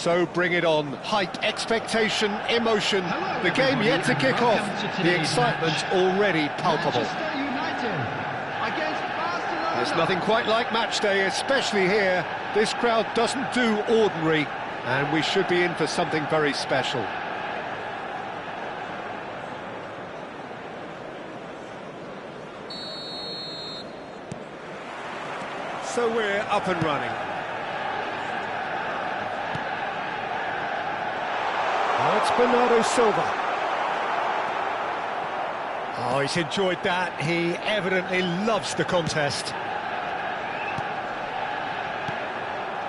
So bring it on. Hype, expectation, emotion. The game yet to kick off. The excitement already palpable. There's nothing quite like match day, especially here. This crowd doesn't do ordinary, and we should be in for something very special. So we're up and running. Oh, it's Bernardo Silva. Oh, he's enjoyed that. He evidently loves the contest.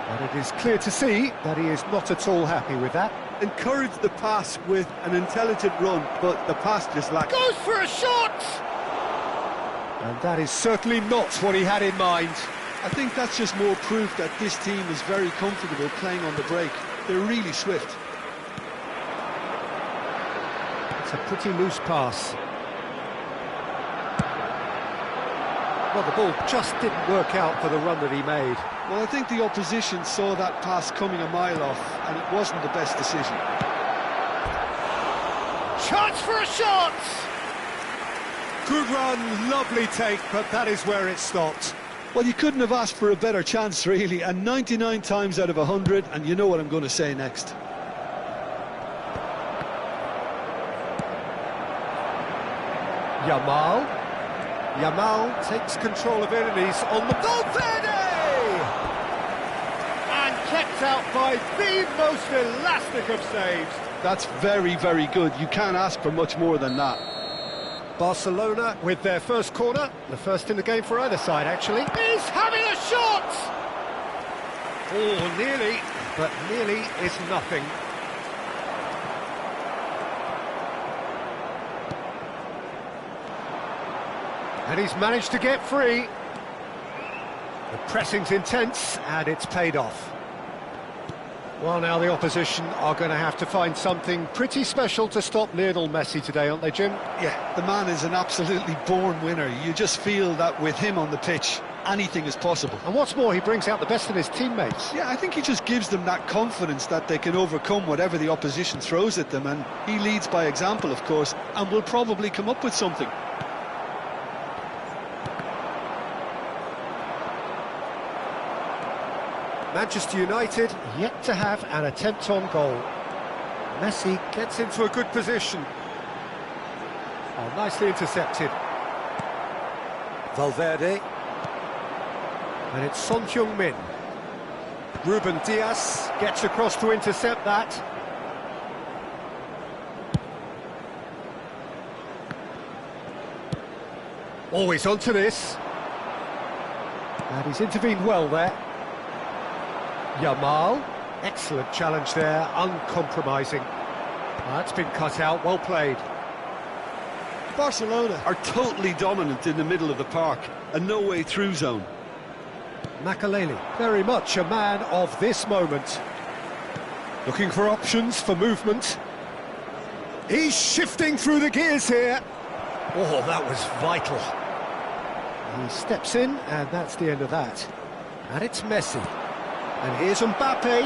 But it is clear to see that he is not at all happy with that. Encouraged the pass with an intelligent run, but the pass just lacked. Goes for a shot! And that is certainly not what he had in mind. I think that's just more proof that this team is very comfortable playing on the break. They're really swift. It's a pretty loose pass. Well, the ball just didn't work out for the run that he made. Well, I think the opposition saw that pass coming a mile off, and it wasn't the best decision. Chance for a shot! Good run, lovely take, but that is where it stopped. Well, you couldn't have asked for a better chance, really, and 99 times out of 100, and you know what I'm going to say next. Yamal takes control of it, and he's on the Valverde! And kept out by the most elastic of saves. That's very, very good. You can't ask for much more than that. Barcelona with their first corner, the first in the game for either side, actually. He's having a shot! Oh, nearly, but nearly is nothing. And he's managed to get free. The pressing's intense, and it's paid off. Well, now the opposition are going to have to find something pretty special to stop Lionel Messi today, aren't they, Jim? Yeah, the man is an absolutely born winner. You just feel that with him on the pitch, anything is possible. And what's more, he brings out the best in his teammates. Yeah, I think he just gives them that confidence that they can overcome whatever the opposition throws at them, and he leads by example, of course, and will probably come up with something. Manchester United yet to have an attempt on goal. Messi gets into a good position. Oh, nicely intercepted. Valverde. And it's Son Heung-min. Ruben Dias gets across to intercept that. Always onto this. And he's intervened well there. Yamal, excellent challenge there, uncompromising. That's been cut out, well played. Barcelona are totally dominant in the middle of the park, a no-way through zone. Makaleli, very much a man of this moment. Looking for options for movement. He's shifting through the gears here. Oh, that was vital. He steps in, and that's the end of that. And it's Messi. And here's Mbappe.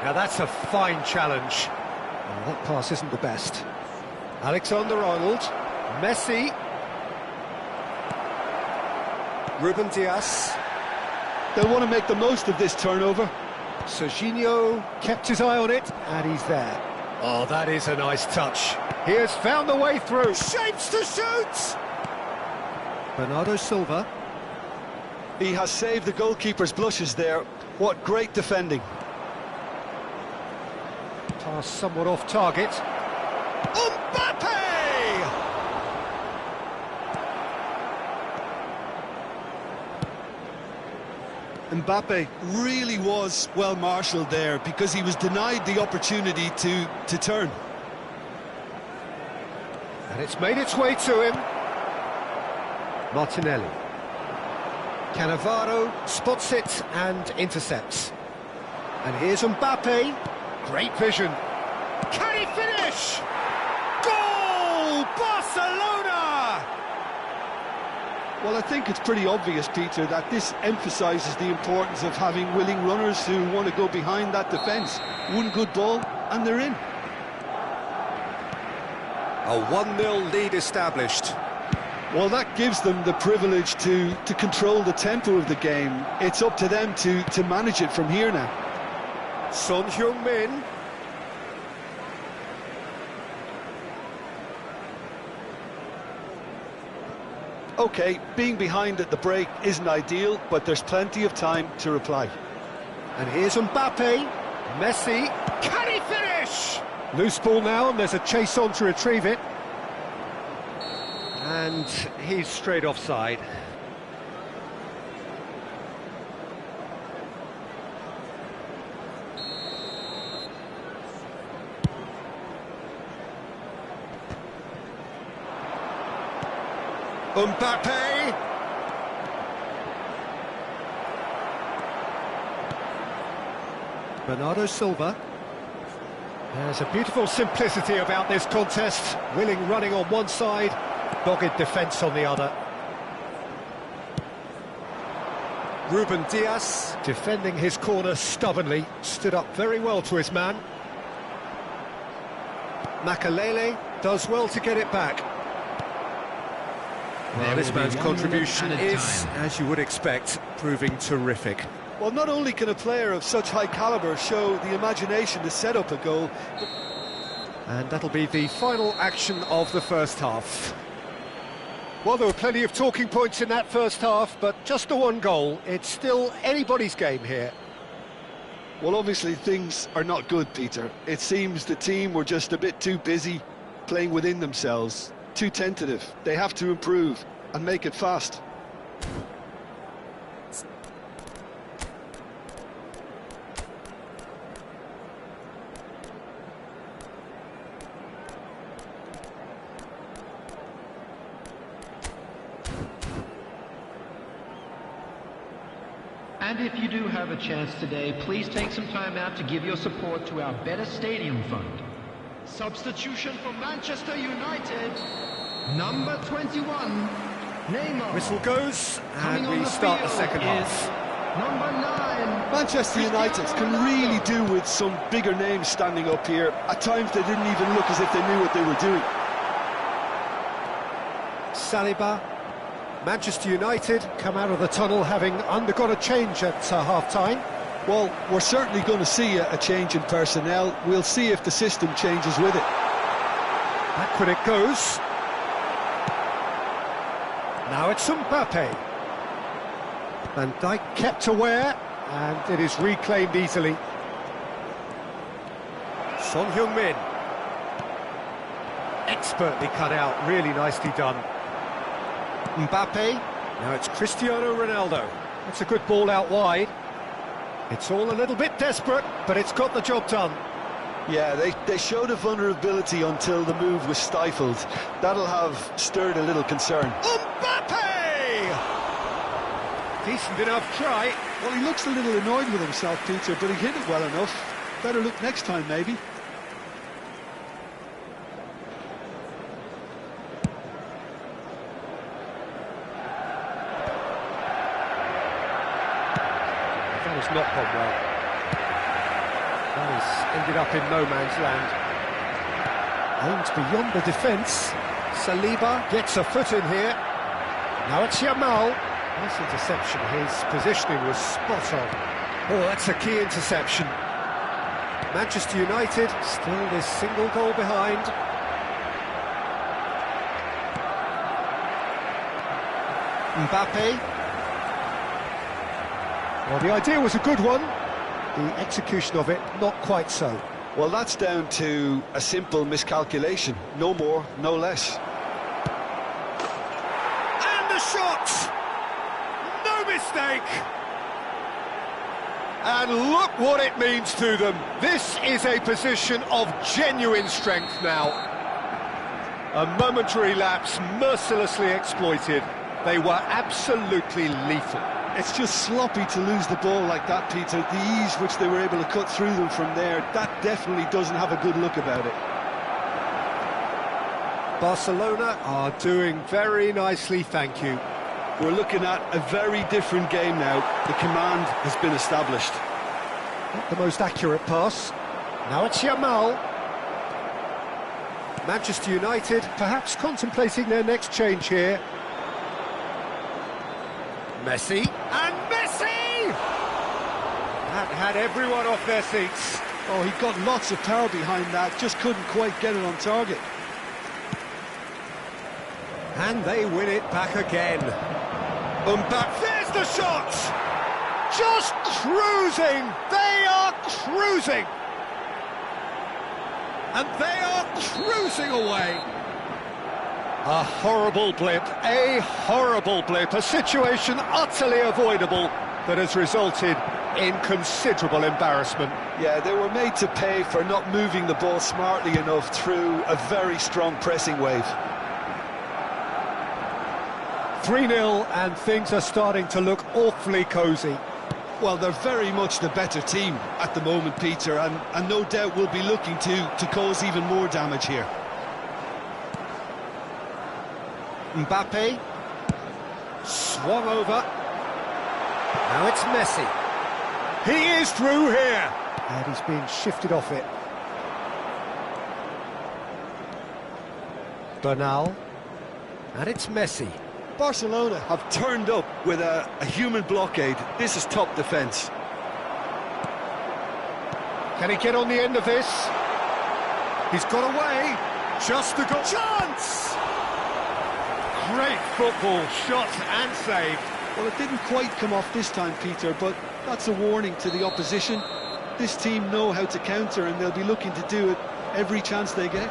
Now that's a fine challenge. Oh, that pass isn't the best. Alexander-Arnold. Messi. Ruben Dias. They'll want to make the most of this turnover. Serginho kept his eye on it, and he's there. Oh, that is a nice touch. He has found the way through. Shapes to shoot! Bernardo Silva. He has saved the goalkeeper's blushes there. What great defending. Pass somewhat off target. Mbappe! Mbappe really was well marshalled there because he was denied the opportunity to turn. And it's made its way to him. Martinelli. Cannavaro spots it and intercepts. And here's Mbappe. Great vision. Can he finish? Goal! Barcelona! Well, I think it's pretty obvious, Peter, that this emphasises the importance of having willing runners who want to go behind that defence. One good ball, and they're in. A 1-0 lead established. Well, that gives them the privilege to control the tempo of the game. It's up to them to manage it from here now. Son Heung-min. OK, being behind at the break isn't ideal, but there's plenty of time to reply. And here's Mbappe. Messi. Can he finish? Loose ball now, and there's a chase on to retrieve it. And he's straight offside. Mbappe! Bernardo Silva. There's a beautiful simplicity about this contest. Willing running on one side, dogged defence on the other. Ruben Dias, defending his corner stubbornly, stood up very well to his man. Makalele does well to get it back. Well, this man's contribution is, as you would expect, proving terrific. Well, not only can a player of such high calibre show the imagination to set up a goal... And that'll be the final action of the first half. Well, there were plenty of talking points in that first half, but just the one goal. It's still anybody's game here. Well, obviously things are not good, Peter. It seems the team were just a bit too busy playing within themselves. Too tentative. They have to improve and make it fast. And if you do have a chance today, please take some time out to give your support to our Better Stadium Fund. Substitution for Manchester United, number 21, Neymar. Whistle goes, and we start the second half. Number 9. Manchester United can really do with some bigger names standing up here. At times they didn't even look as if they knew what they were doing. Saliba. Manchester United come out of the tunnel having undergone a change at half-time. Well, we're certainly going to see a change in personnel. We'll see if the system changes with it. Backward it goes. Now it's Mbappe. Van Dijk kept aware, and it is reclaimed easily. Son Heung-min. Expertly cut out, really nicely done. Mbappe, now it's Cristiano Ronaldo. That's a good ball out wide. It's all a little bit desperate, but it's got the job done. Yeah, they showed a vulnerability until the move was stifled. That'll have stirred a little concern. Mbappe! Decent enough try. Well, he looks a little annoyed with himself, Peter, but he hit it well enough. Better look next time, maybe. That has not gone well. That has ended up in no man's land. Aimed beyond the defence. Saliba gets a foot in here. Now it's Yamal. Nice interception. His positioning was spot on. Oh, that's a key interception. Manchester United still this single goal behind. Mbappe. Well, the idea was a good one. The execution of it, not quite so. Well, that's down to a simple miscalculation. No more, no less. And the shot! No mistake! And look what it means to them. This is a position of genuine strength now. A momentary lapse mercilessly exploited. They were absolutely lethal. It's just sloppy to lose the ball like that, Peter. The ease which they were able to cut through them from there, that definitely doesn't have a good look about it. Barcelona are doing very nicely, thank you. We're looking at a very different game now. The command has been established. Not the most accurate pass. Now it's Yamal. Manchester United perhaps contemplating their next change here. Messi, and Messi! That had everyone off their seats. Oh, he got lots of power behind that, just couldn't quite get it on target. And they win it back again. Mbappe, there's the shot! Just cruising! They are cruising! And they are cruising away. A horrible blip, a situation utterly avoidable that has resulted in considerable embarrassment. Yeah, they were made to pay for not moving the ball smartly enough through a very strong pressing wave. 3-0 and things are starting to look awfully cosy. Well, they're very much the better team at the moment, Peter, and no doubt will be looking to cause even more damage here. Mbappe swung over. Now it's Messi. He is through here. And he's being shifted off it. Bernal. And it's Messi. Barcelona have turned up with a human blockade. This is top defence. Can he get on the end of this? He's got away. Just a goal. Chance! Great football, shot and saved. Well, it didn't quite come off this time, Peter, but that's a warning to the opposition. This team know how to counter, and they'll be looking to do it every chance they get.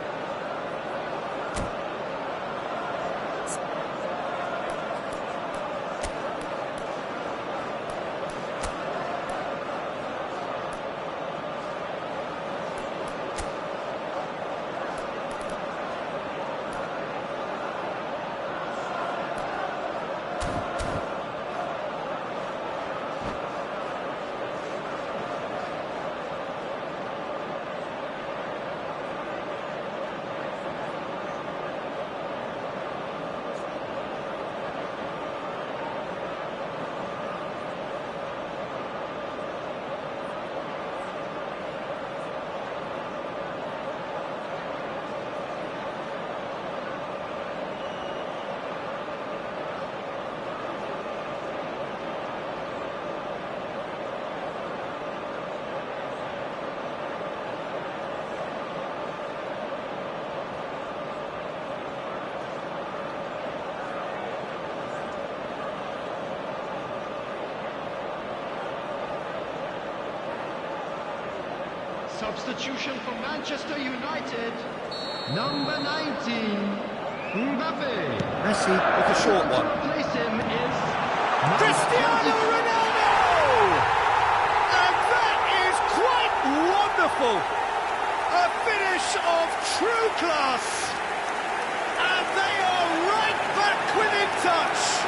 Substitution for Manchester United, number 19, Mbappe. Messi with the short one. To replace him is Cristiano Ronaldo! And that is quite wonderful! A finish of true class! And they are right back within touch!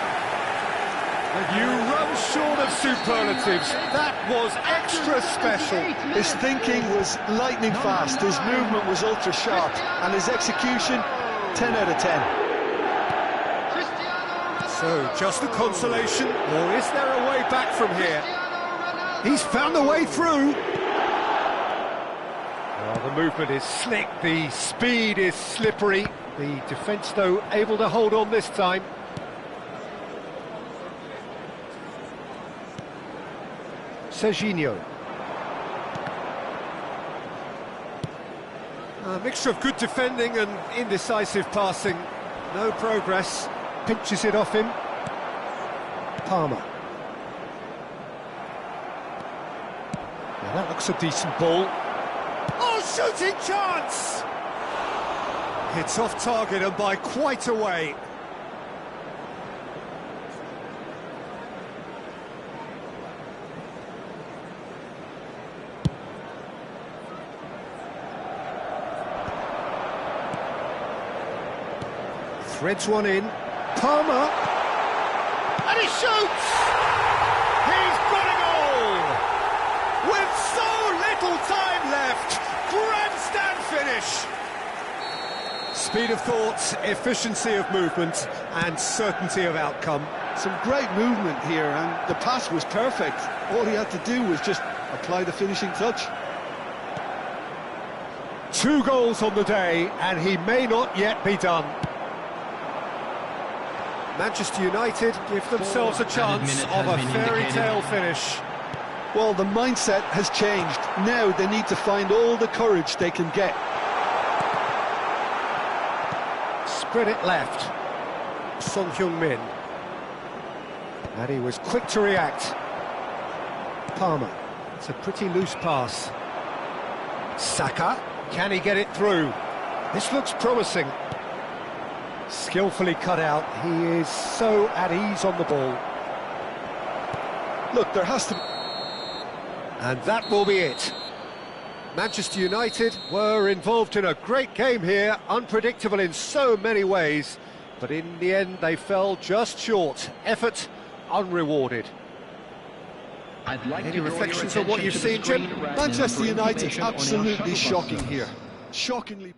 You run short of superlatives. That was extra special. His thinking was lightning fast, his movement was ultra sharp, and his execution, 10 out of 10. So, just a consolation, or is there a way back from here? He's found a way through. Well, the movement is slick, the speed is slippery. The defence, though, able to hold on this time. Serginho. A mixture of good defending and indecisive passing. No progress. Pinches it off him. Palmer. Yeah, that looks a decent ball. Oh, shooting chance! It's off target and by quite a way. Threads one in. Palmer. And he shoots! He's got a goal! With so little time left. Grandstand finish. Speed of thought, efficiency of movement, and certainty of outcome. Some great movement here, and the pass was perfect. All he had to do was just apply the finishing touch. 2 goals on the day, and he may not yet be done. Manchester United give themselves a chance of a fairy tale finish. Well, the mindset has changed. Now they need to find all the courage they can get. Spread it left. Son Heung-min. And he was quick to react. Palmer. It's a pretty loose pass. Saka. Can he get it through? This looks promising. Skillfully cut out. He is so at ease on the ball. Look, there has to be... And that will be it. Manchester United were involved in a great game here, unpredictable in so many ways, but in the end they fell just short. Effort unrewarded. I'd like Any to draw your reflections on what you've attention seen, to the Jim? screen right now Manchester for United, information on our absolutely shuttle bus shocking service. here. Shockingly...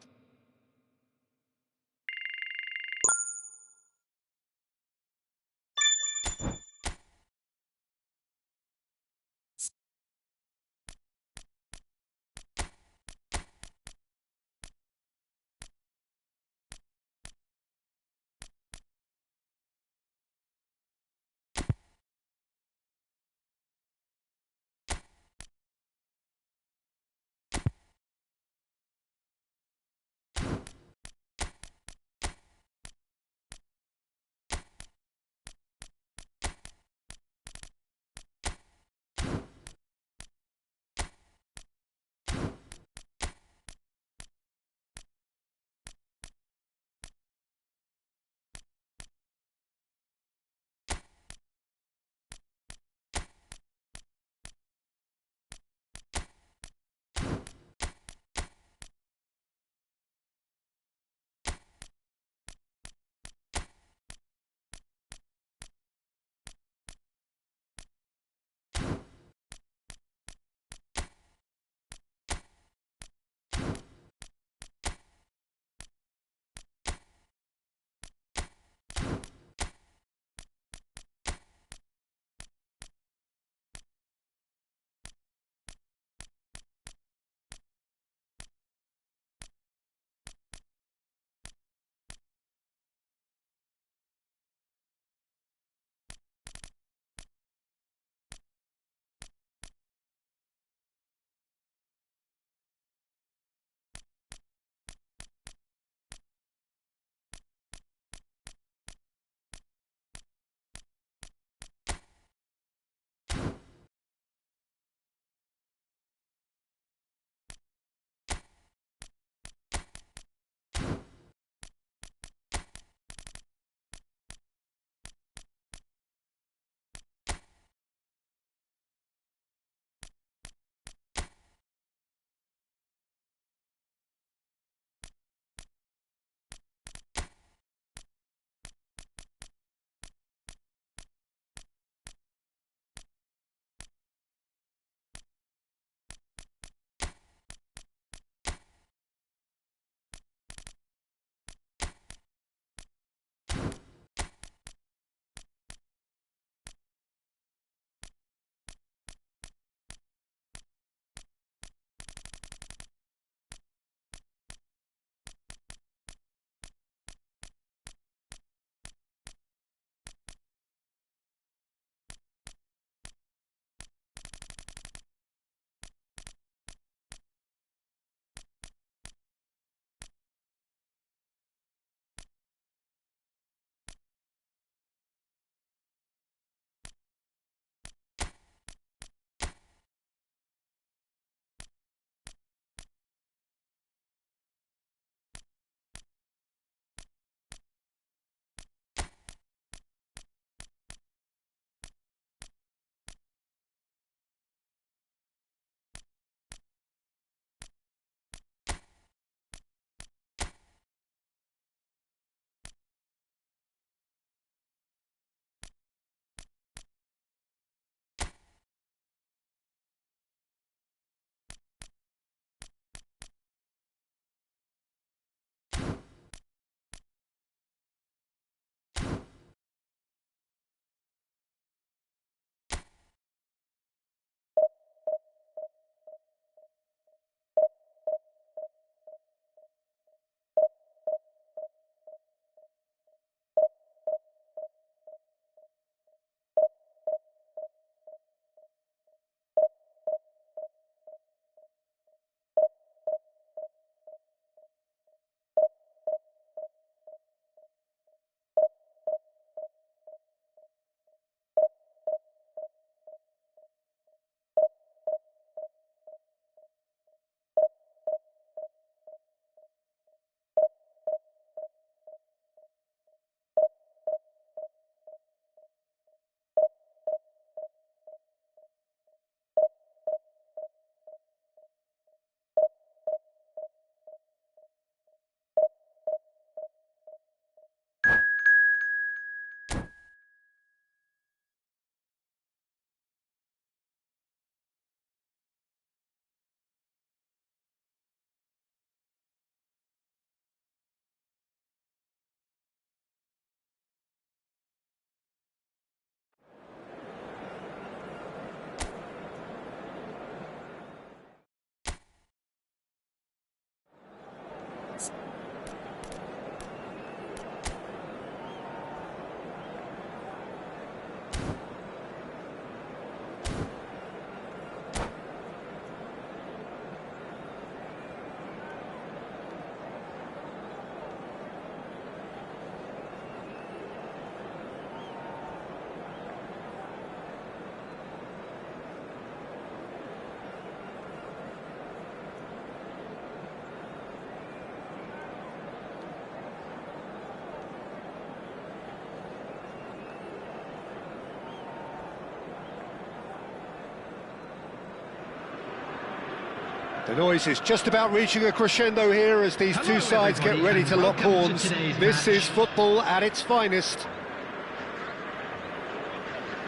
The noise is just about reaching a crescendo here as these two sides get ready to lock horns. This is football at its finest.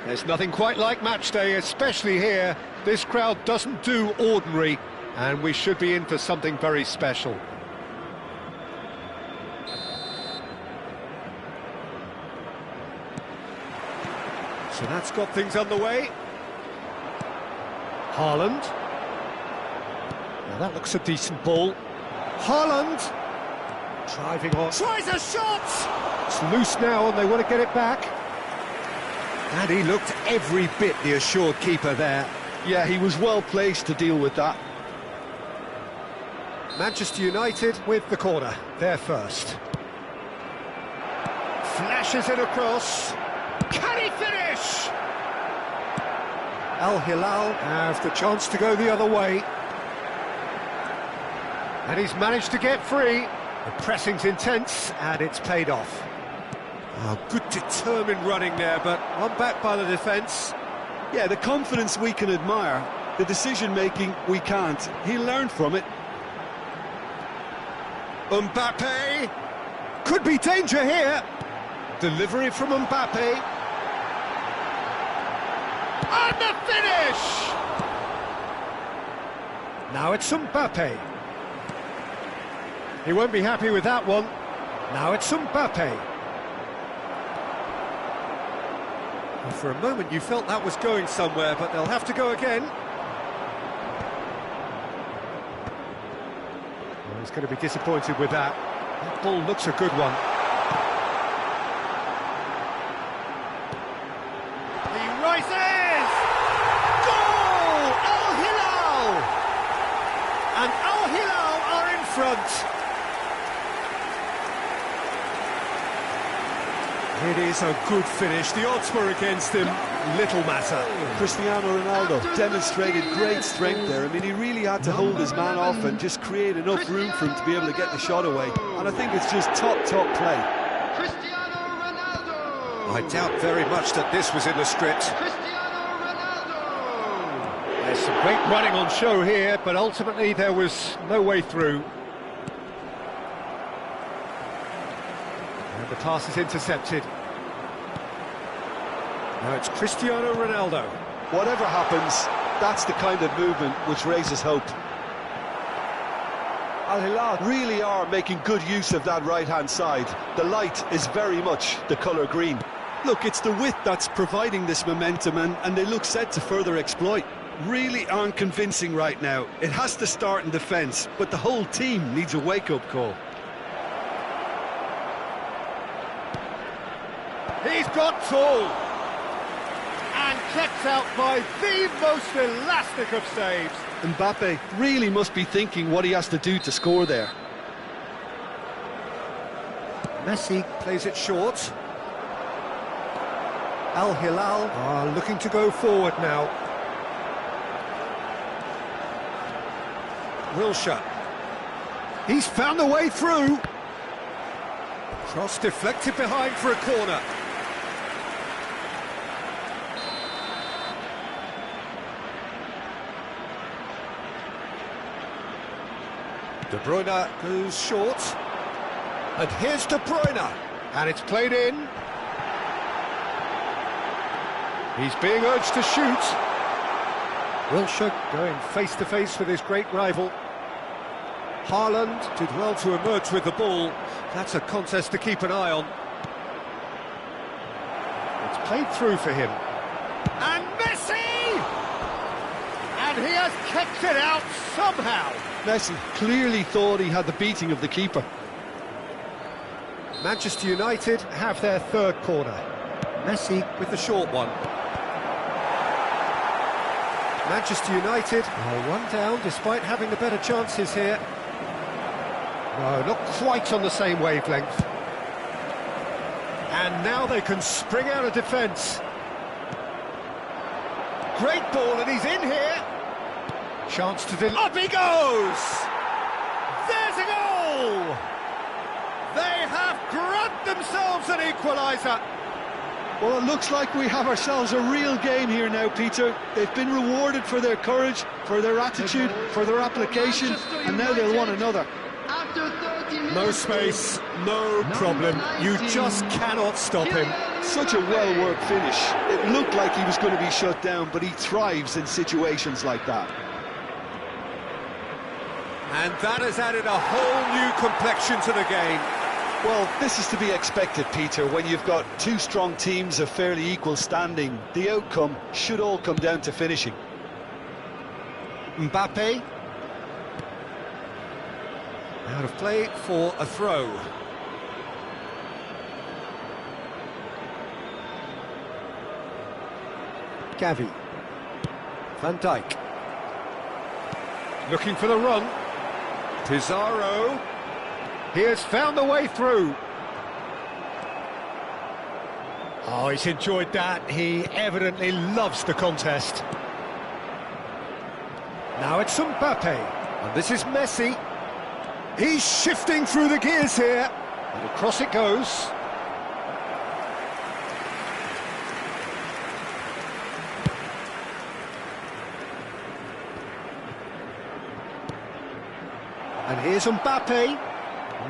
There's nothing quite like match day, especially here. This crowd doesn't do ordinary, and we should be in for something very special. So that's got things underway. Haaland. Now that looks a decent ball. Haaland! Driving on. Tries a shot! It's loose now and they want to get it back. And he looked every bit the assured keeper there. Yeah, he was well placed to deal with that. Manchester United with the corner. They're first. Flashes it across. Can he finish? Al Hilal have the chance to go the other way. And he's managed to get free. The pressing's intense, and it's paid off. Oh, good determined running there, but one back by the defence. Yeah, the confidence we can admire, the decision-making we can't. He learned from it. Mbappe! Could be danger here. Delivery from Mbappe. And the finish! Now it's Mbappe. He won't be happy with that one. Now it's Mbappe. Well, for a moment you felt that was going somewhere, but they'll have to go again. Well, he's going to be disappointed with that. That ball looks a good one. He rises! Goal! Al Hilal! And Al Hilal are in front. It is a good finish. The odds were against him. Little matter. Cristiano Ronaldo demonstrated great strength there. I mean, he really had to hold his man off and just create enough room for him to be able to get the shot away. And I think it's just top play. Cristiano Ronaldo! I doubt very much that this was in the script. Cristiano Ronaldo! There's some great running on show here, but ultimately there was no way through. And the pass is intercepted. Now it's Cristiano Ronaldo. Whatever happens, that's the kind of movement which raises hope. Al Hilal really are making good use of that right-hand side. The light is very much the colour green. Look, it's the width that's providing this momentum, and they look set to further exploit. Really aren't convincing right now. It has to start in defence, but the whole team needs a wake-up call. He's got tall. And kept out by the most elastic of saves. Mbappe really must be thinking what he has to do to score there. Messi plays it short. Al Hilal are looking to go forward now. Wilshere. He's found a way through. Cross deflected behind for a corner. De Bruyne goes short, and here's De Bruyne, and it's played in. He's being urged to shoot. Wilshere going face-to-face with his great rival. Haaland did well to emerge with the ball. That's a contest to keep an eye on. It's played through for him. And Messi! And he has kept it out somehow. Messi clearly thought he had the beating of the keeper. Manchester United have their third corner. Messi with the short one. Manchester United are one down despite having the better chances here. No, not quite on the same wavelength. And now they can spring out of defence. Great ball, and he's in here. Chance to deliver. Up he goes! There's a goal! They have grabbed themselves an equaliser. Well, it looks like we have ourselves a real game here now, Peter. They've been rewarded for their courage, for their attitude, for their application, and now they'll want another. After 30 minutes, No space, no problem. You just cannot stop him. Such a well-worked finish. It looked like he was going to be shut down, but he thrives in situations like that. And that has added a whole new complexion to the game. Well, this is to be expected, Peter. When you've got two strong teams of fairly equal standing, the outcome should all come down to finishing. Mbappe. Out of play for a throw. Gavi. Van Dijk. Looking for the run. Pizarro. He has found the way through. Oh, he's enjoyed that. He evidently loves the contest. Now it's Mbappe. And this is Messi. He's shifting through the gears here. And across it goes. And here's Mbappe.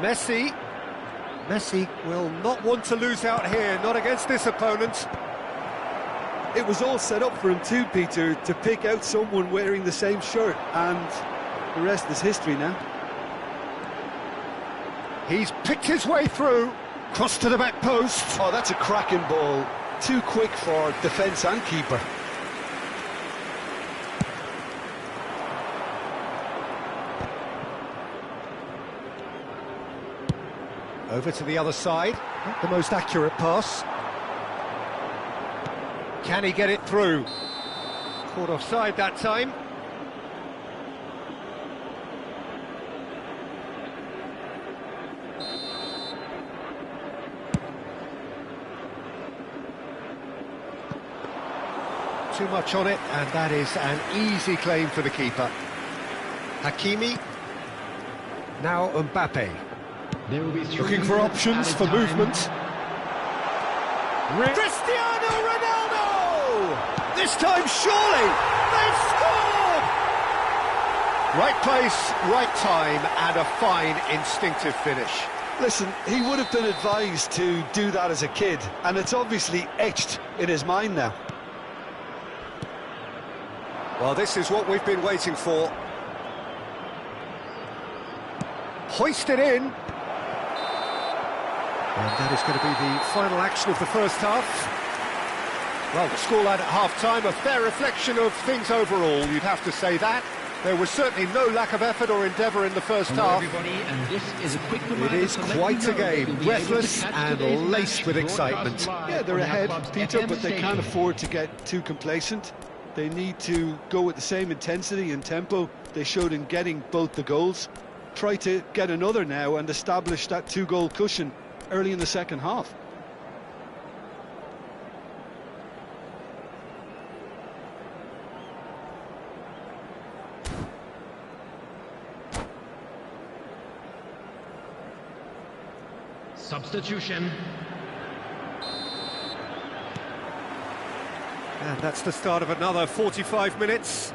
Messi. Messi will not want to lose out here, not against this opponent. It was all set up for him too, Peter, to pick out someone wearing the same shirt, and the rest is history now. He's picked his way through, cross to the back post. Oh, that's a cracking ball. Too quick for defence and keeper. Over to the other side, not the most accurate pass. Can he get it through? Caught offside that time. Too much on it, and that is an easy claim for the keeper. Hakimi. Now Mbappe. there will be Looking for options for movement. Cristiano Ronaldo! This time, surely, they've scored! Right place, right time, and a fine instinctive finish. Listen, he would have been advised to do that as a kid, and it's obviously etched in his mind now. Well, this is what we've been waiting for. Hoisted in. And that is going to be the final action of the first half. Well, the scoreline at half-time, a fair reflection of things overall, you'd have to say that. There was certainly no lack of effort or endeavour in the first half. And this is a quick It is quite a game, breathless and laced with excitement. Yeah, they're ahead, Peter, but they can't afford to get too complacent. They need to go with the same intensity and tempo they showed in getting both the goals. Try to get another now and establish that two-goal cushion early in the second half. Substitution. And that's the start of another 45 minutes.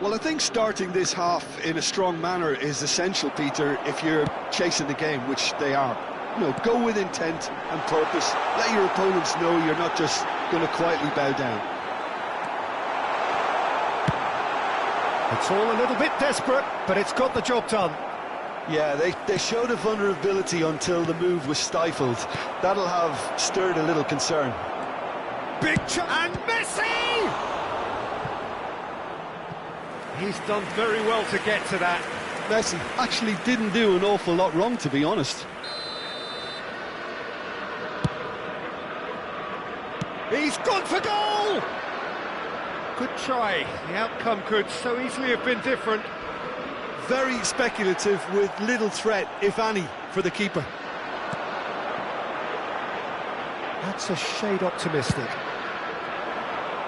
Well, I think starting this half in a strong manner is essential, Peter, if you're chasing the game, which they are. You know, go with intent and purpose. Let your opponents know you're not just going to quietly bow down. It's all a little bit desperate, but it's got the job done. Yeah, they showed a vulnerability until the move was stifled. That'll have stirred a little concern. Big and Messi! He's done very well to get to that. Messi actually didn't do an awful lot wrong, to be honest. He's gone for goal! Good try. The outcome could so easily have been different. Very speculative with little threat, if any, for the keeper. That's a shade optimistic.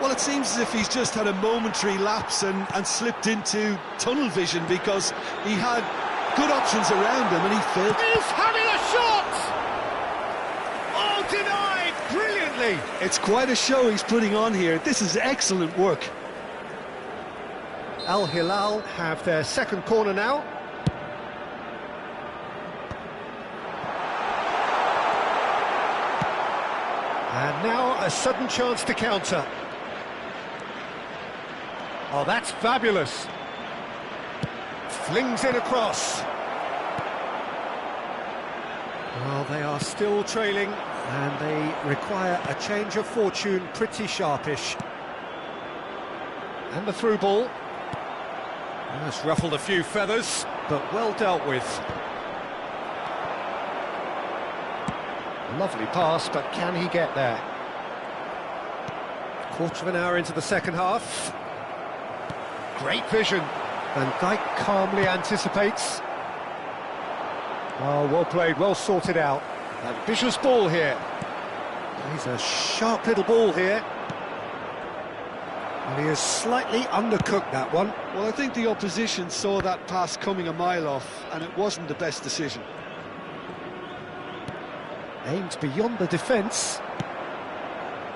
Well, it seems as if he's just had a momentary lapse and slipped into tunnel vision because he had good options around him and he failed. He's having a shot! Oh, denied! away. It's quite a show he's putting on here. This is excellent work. Al Hilal have their second corner now. And now a sudden chance to counter. Oh, that's fabulous. Flings in across. Well, they are still trailing, and they require a change of fortune, pretty sharpish. And the through ball. That's ruffled a few feathers, but well dealt with. Lovely pass, but can he get there? Quarter of an hour into the second half. Great vision. Van Dijk calmly anticipates. Oh, well played, well sorted out. Ambitious ball here. He's a sharp little ball here. And he has slightly undercooked that one. Well, I think the opposition saw that pass coming a mile off, and it wasn't the best decision. Aimed beyond the defence.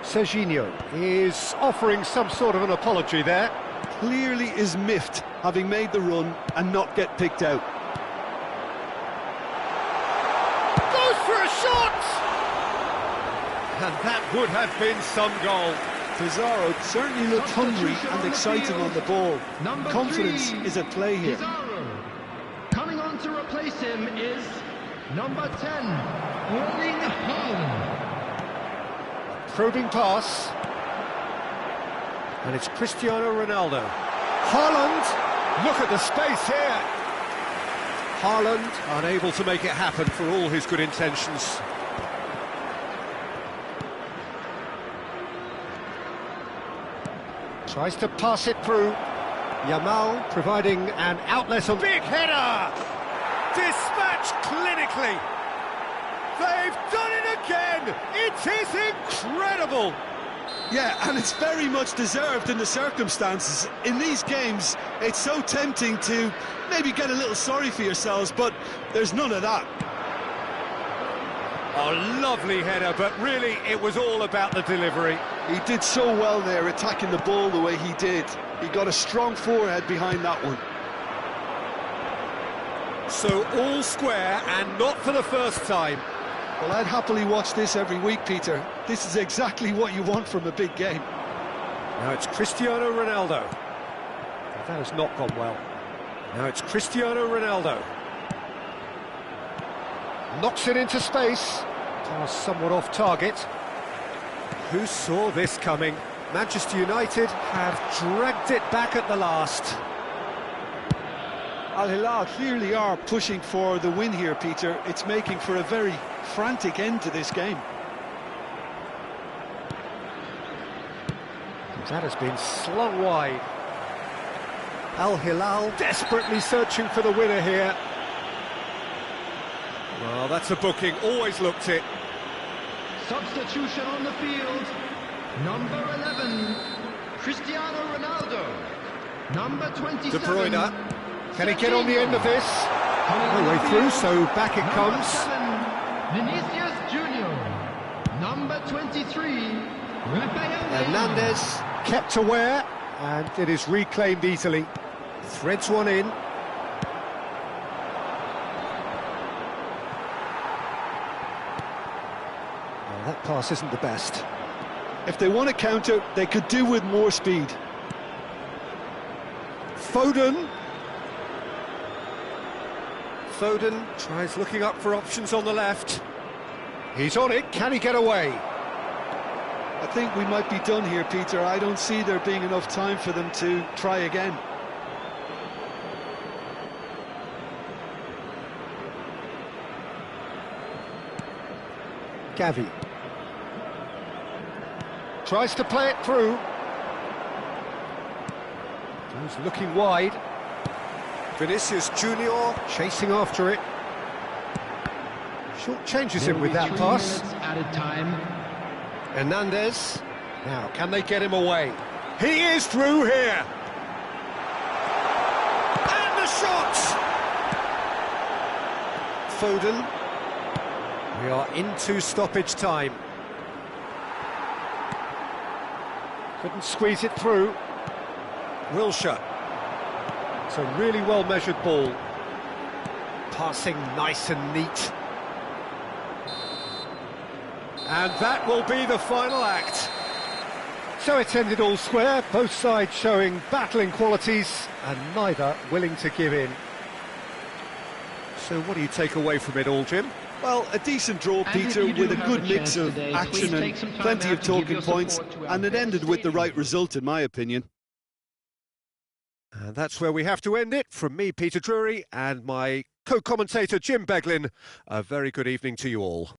Serginho is offering some sort of an apology there. Clearly is miffed, having made the run and not get picked out. Goes for a shot! And that would have been some goal. Pizarro certainly looked hungry and exciting on the ball. Confidence is at play here. Pizarro. Coming on to replace him is number 10, Erling Haaland. Probing pass. And it's Cristiano Ronaldo. Haaland, look at the space here. Haaland unable to make it happen for all his good intentions. Tries to pass it through. Yamal providing an outlet on... Big header! Dispatched clinically. They've done it again! It is incredible! Yeah, and it's very much deserved in the circumstances. In these games, it's so tempting to maybe get a little sorry for yourselves, but there's none of that. A lovely header, but really it was all about the delivery. He did so well there, attacking the ball the way he did. He got a strong forehead behind that one. So all square, and not for the first time. Well, I'd happily watch this every week, Peter. This is exactly what you want from a big game. Now it's Cristiano Ronaldo. That has not gone well. Now it's Cristiano Ronaldo. Knocks it into space. Pass somewhat off target. Who saw this coming? Manchester United have dragged it back at the last. Al Hilal clearly are pushing for the win here, Peter. It's making for a very frantic end to this game. That has been slung wide. Al Hilal desperately searching for the winner here. Well, that's a booking, always looked it. Substitution on the field. Number 11, Cristiano Ronaldo. Number 27. De Bruyne. Can he get on the end of this? No way through, so back it comes. 7, Vinicius Junior. Number 23, Rafael. Hernandez kept aware, and it is reclaimed easily. Threads one in. Well, that pass isn't the best. If they want to counter, they could do with more speed. Foden. Foden tries looking up for options on the left. He's on it, can he get away? I think we might be done here, Peter. I don't see there being enough time for them to try again. Gavi. Tries to play it through. He's looking wide. Vinicius Junior chasing after it. Short changes him with that pass. Added time. Hernandez. Now, can they get him away? He is through here. And the shot! Foden. We are into stoppage time. Couldn't squeeze it through. Wilshere. It's a really well-measured ball. Passing nice and neat. And that will be the final act. So it's ended all square, both sides showing battling qualities and neither willing to give in. So what do you take away from it all, Jim? Well, a decent draw, And if Peter, you do with a have good a mix chance of today, action please take and some time plenty out of to give talking your points, support to our and it best ended with the stadium right result, in my opinion. And that's where we have to end it. From me, Peter Drury, and my co-commentator, Jim Beglin. A very good evening to you all.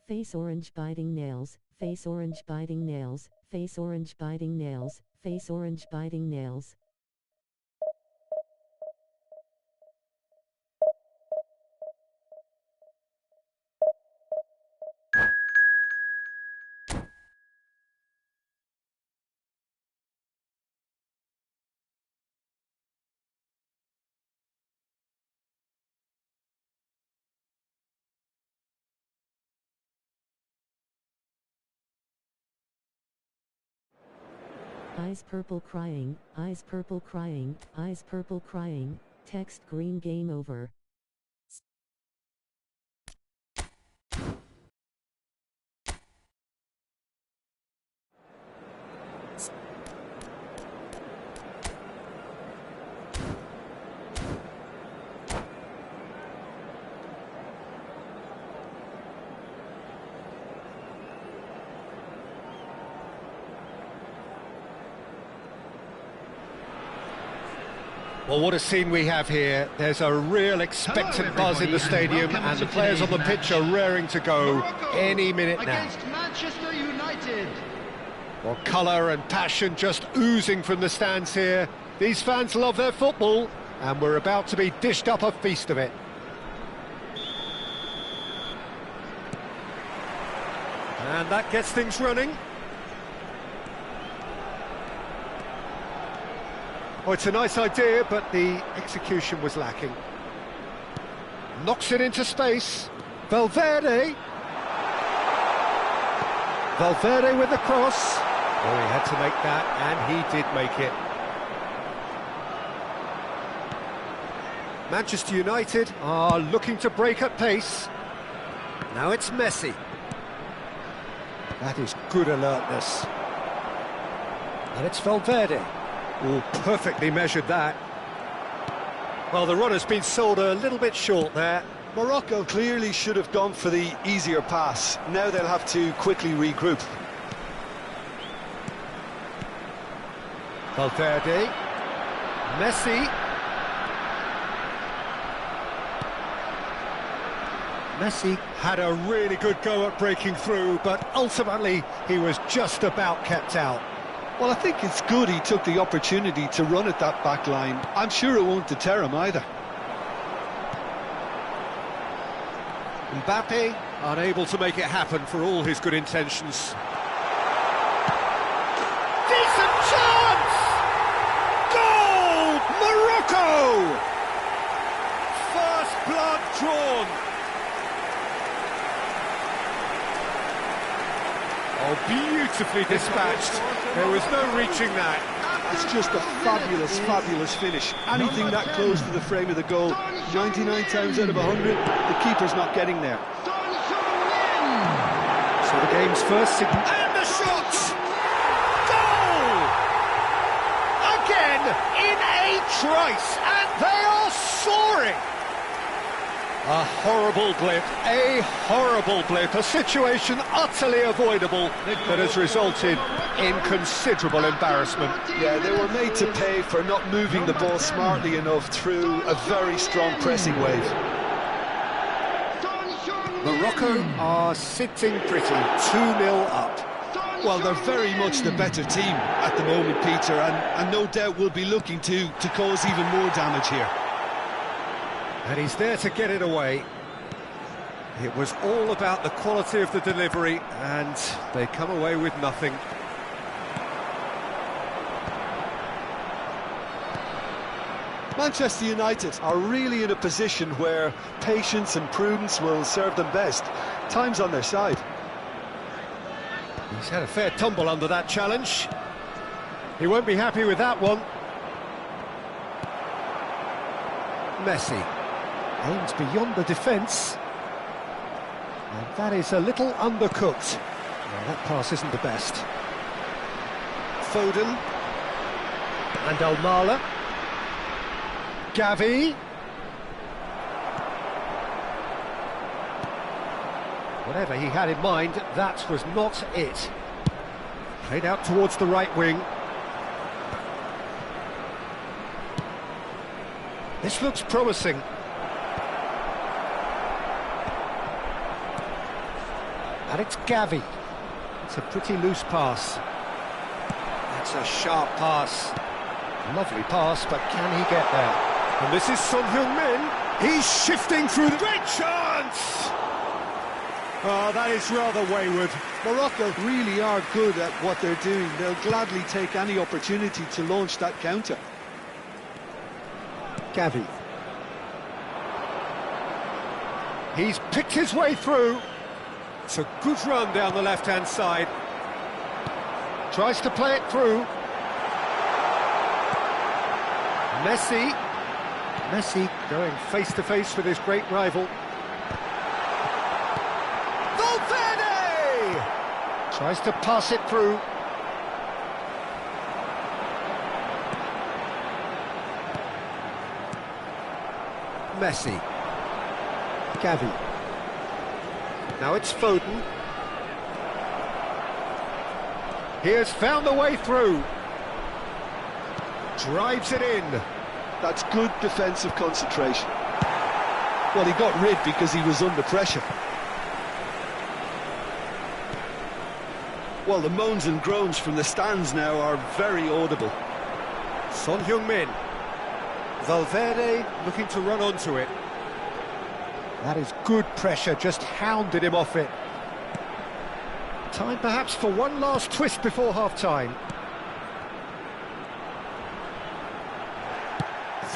face orange biting nails, face orange biting nails, face orange biting nails, face orange biting nails. Eyes purple crying, eyes purple crying, eyes purple crying, text green game over. Well, what a scene we have here. There's a real expectant buzz in the stadium, and the players on the pitch are raring to go any minute now. Against Manchester United. Well, colour and passion just oozing from the stands here. These fans love their football, and we're about to be dished up a feast of it. And that gets things running. Oh, it's a nice idea, but the execution was lacking. Knocks it into space. Valverde. Valverde with the cross. Oh, he had to make that, and he did make it. Manchester United are looking to break at pace. Now it's Messi. That is good alertness. And it's Valverde. Oh, perfectly measured that. Well, the runner's been sold a little bit short there. Morocco clearly should have gone for the easier pass. Now they'll have to quickly regroup. Valverde. Messi. Messi had a really good go at breaking through, but ultimately he was just about kept out. Well, I think it's good he took the opportunity to run at that back line. I'm sure it won't deter him either. Mbappe unable to make it happen for all his good intentions. Decent chance! Goal! Morocco! First blood drawn. Oh, beautifully dispatched. There was no reaching that. It's just a fabulous, fabulous finish. Anything that close to the frame of the goal, 99 times out of 100, the keeper's not getting there. So the game's first signal. And the shot! Goal! Again, in a trice, and they are soaring! A horrible blip, a situation utterly avoidable that has resulted in considerable embarrassment. Yeah, they were made to pay for not moving the ball smartly enough through a very strong pressing wave. Morocco are sitting pretty, 2-0 up. Well, they're very much the better team at the moment, Peter, and no doubt will be looking to cause even more damage here. And he's there to get it away. It was all about the quality of the delivery, and they come away with nothing. Manchester United are really in a position where patience and prudence will serve them best. Time's on their side. He's had a fair tumble under that challenge. He won't be happy with that one. Messi aims beyond the defence. And that is a little undercooked. Well, that pass isn't the best. Foden. And Almala. Gavi. Whatever he had in mind, that was not it. Played out towards the right wing. This looks promising. And it's Gavi. It's a pretty loose pass. That's a sharp pass. Lovely pass, but can he get there? And this is Son Heung-min. He's shifting through the... Great chance! Oh, that is rather wayward. Morocco really are good at what they're doing. They'll gladly take any opportunity to launch that counter. Gavi. He's picked his way through. It's a good run down the left-hand side. Tries to play it through. Messi going face-to-face with his great rival. Valverde! Tries to pass it through. Messi. Gavi. Now it's Foden. He has found the way through. Drives it in. That's good defensive concentration. Well, he got rid because he was under pressure. Well, the moans and groans from the stands now are very audible. Son Heung-min. Valverde looking to run onto it. That is good pressure, just hounded him off it. Time perhaps for one last twist before half-time.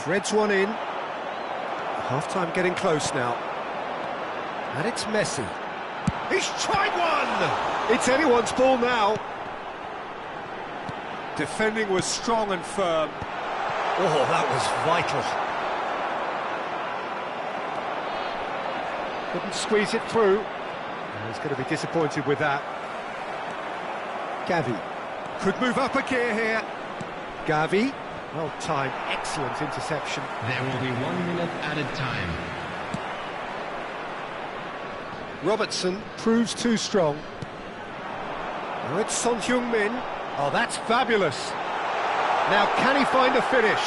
Threads one in. Half-time getting close now. And it's Messi. He's tried one! It's anyone's ball now. Defending was strong and firm. Oh, that was vital. Couldn't squeeze it through. And he's going to be disappointed with that. Gavi. Could move up a gear here. Gavi. Well timed, excellent interception. There will be 1 minute added time. Robertson proves too strong. Now it's Son Heung-min. Oh, that's fabulous. Now, can he find a finish?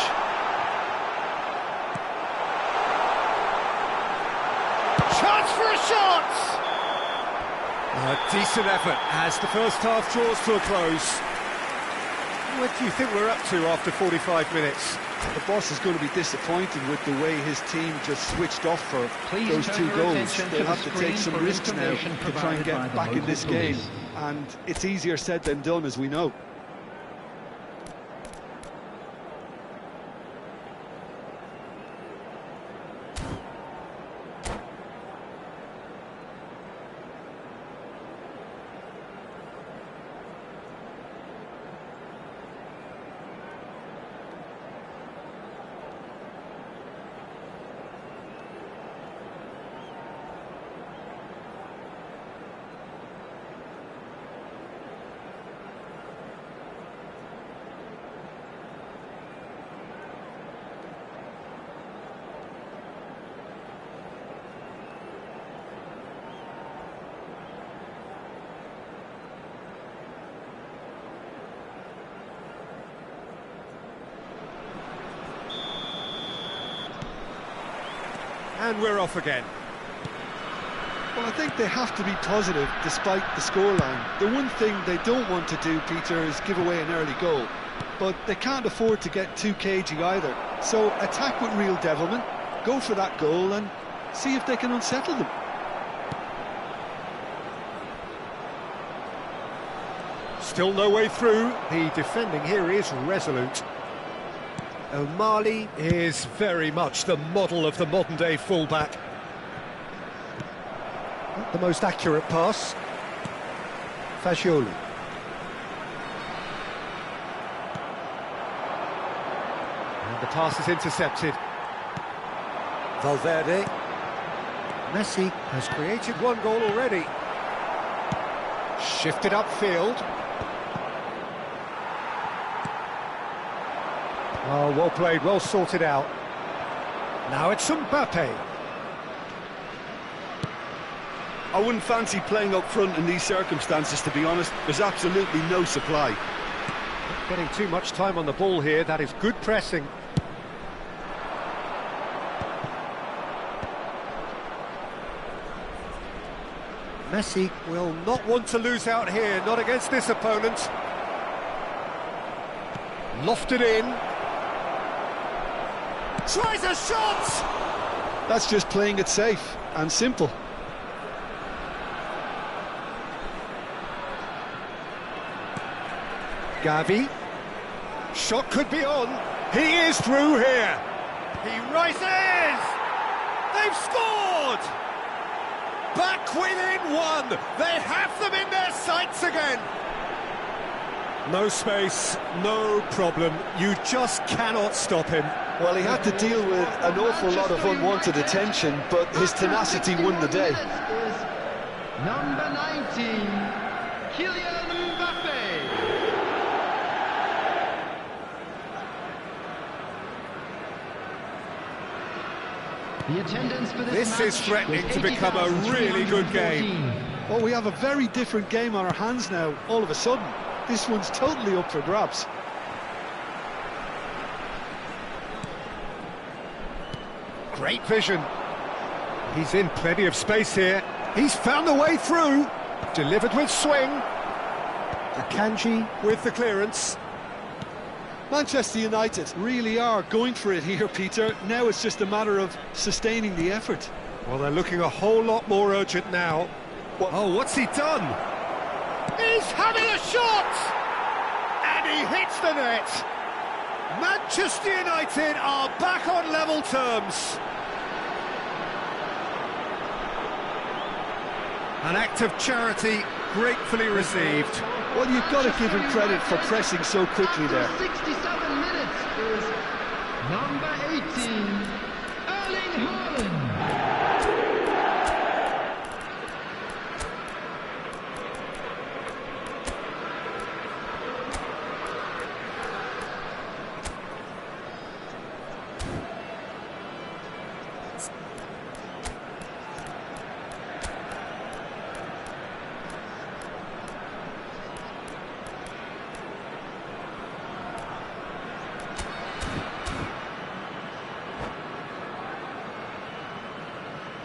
Chance for a shot! A decent effort as the first half draws to a close. What do you think we're up to after 45 minutes? The boss is going to be disappointed with the way his team just switched off for Please those turn two your goals. attention to They'll the have to take screen some for risks now information to try and provided by get the back in local this game. police. And it's easier said than done, as we know. And we're off again. Well, I think they have to be positive despite the scoreline. The one thing they don't want to do, Peter, is give away an early goal. But they can't afford to get too cagey either. So attack with real devilment, go for that goal and see if they can unsettle them. Still no way through. The defending here is resolute. O'Malley is very much the model of the modern-day fullback. Not the most accurate pass. Fagioli. And the pass is intercepted. Valverde. Messi has created one goal already. Shifted upfield. Oh, well played, well sorted out. Now it's Mbappe. I wouldn't fancy playing up front in these circumstances, to be honest. There's absolutely no supply. Not getting too much time on the ball here, that is good pressing. Messi will not want to lose out here, not against this opponent. Lofted in. Tries a shot! That's just playing it safe and simple. Gavi. Shot could be on. He is through here. He rises! They've scored! Back within one. They have them in their sights again. No space, no problem. You just cannot stop him. Well, he had to deal with an awful lot of unwanted attention, but his tenacity won the day. Number 19, Kylian Mbappe. The attendance for this This is threatening to become a really good game. Well, we have a very different game on our hands now, all of a sudden. This one's totally up for grabs. Great vision. He's in plenty of space here. He's found a way through. Delivered with swing. Akanji with the clearance. Manchester United really are going for it here, Peter. Now it's just a matter of sustaining the effort. Well, they're looking a whole lot more urgent now. Oh, what's he done? He's having a shot! And he hits the net. Manchester United are back on level terms. An act of charity gratefully received. Well, you've got to give him credit for pressing so quickly there. 67 minutes is number 18, Erling Haaland.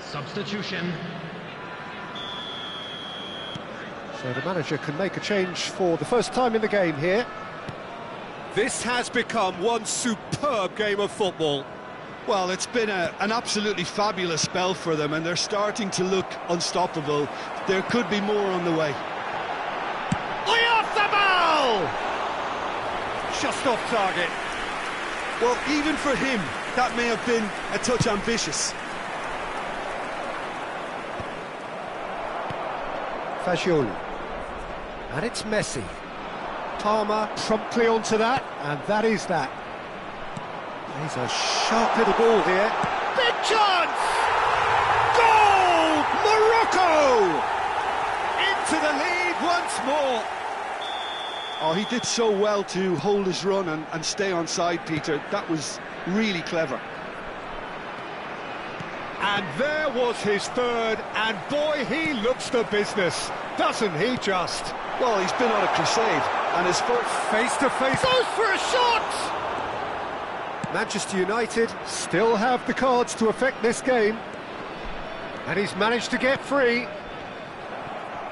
Substitution. So the manager can make a change for the first time in the game here. This has become one superb game of football. Well, it's been an absolutely fabulous spell for them, and they're starting to look unstoppable. There could be more on the way. Oyarzabal! Just off target. Well, even for him, that may have been a touch ambitious. Fagioli. And it's Messi. Palmer promptly onto that, and that is that. He's a sharp little ball here. Big chance! Goal! Morocco! Into the lead once more. Oh, he did so well to hold his run and stay on side, Peter. That was really clever. And there was his third, and boy, he looks the business, doesn't he just? Well, he's been on a crusade, and his foot face-to-face goes for a shot! Manchester United still have the cards to affect this game, and he's managed to get free.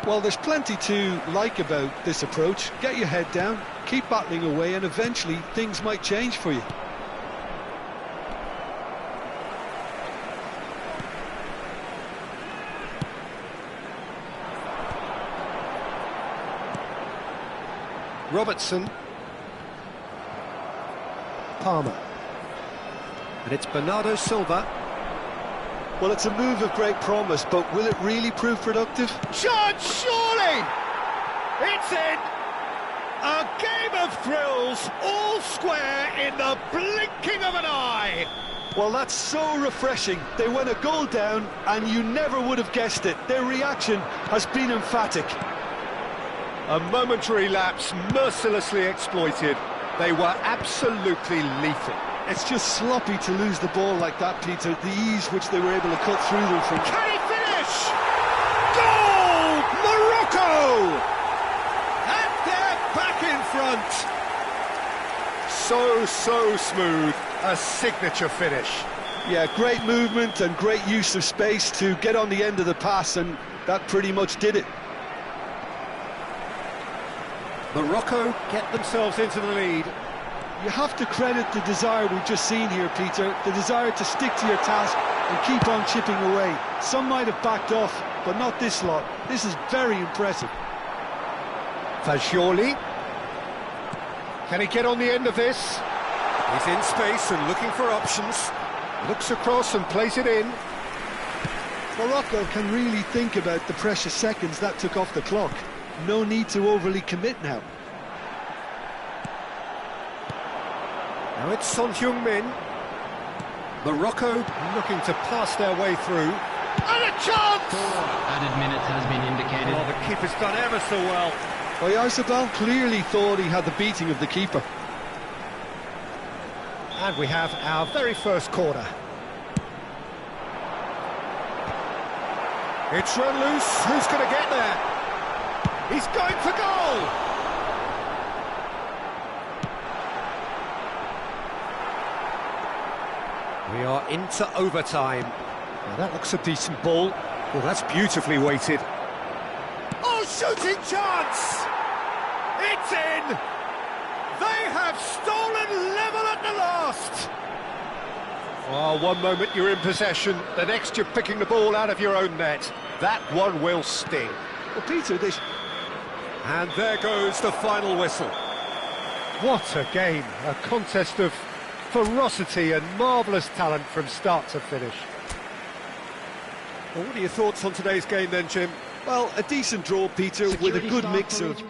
Well, there's plenty to like about this approach. Get your head down, keep battling away, and eventually things might change for you. Robertson. Palmer. And it's Bernardo Silva. Well, it's a move of great promise, but will it really prove productive? Chance, surely! It's in! A game of thrills, all square in the blinking of an eye! Well, that's so refreshing. They went a goal down, and you never would have guessed it. Their reaction has been emphatic. A momentary lapse mercilessly exploited. They were absolutely lethal. It's just sloppy to lose the ball like that, Peter. The ease which they were able to cut through them from. Can he finish? Goal! Morocco! And they're back in front. So smooth. A signature finish. Yeah, great movement and great use of space to get on the end of the pass, and that pretty much did it. Morocco get themselves into the lead. You have to credit the desire we've just seen here, Peter, the desire to stick to your task and keep on chipping away. Some might have backed off, but not this lot. This is very impressive. Fagioli. Can he get on the end of this? He's in space and looking for options. Looks across and plays it in. Morocco can really think about the precious seconds that took off the clock. No need to overly commit now. Now it's Son Heung-min. Morocco looking to pass their way through. And a chance! Added minutes has been indicated. Oh, the keeper's done ever so well. Oyarzabal clearly thought he had the beating of the keeper. And we have our very first corner. It's run loose. Who's going to get there? He's going for goal! We are into overtime. Now that looks a decent ball. Well, that's beautifully weighted. Oh, shooting chance! It's in! They have stolen level at the last! Oh, one moment you're in possession, the next you're picking the ball out of your own net. That one will sting. Well, Peter, this... And there goes the final whistle. What a game, a contest of ferocity and marvellous talent from start to finish. Well, what are your thoughts on today's game then, Jim? Well, a decent draw, Peter, with a good mix of...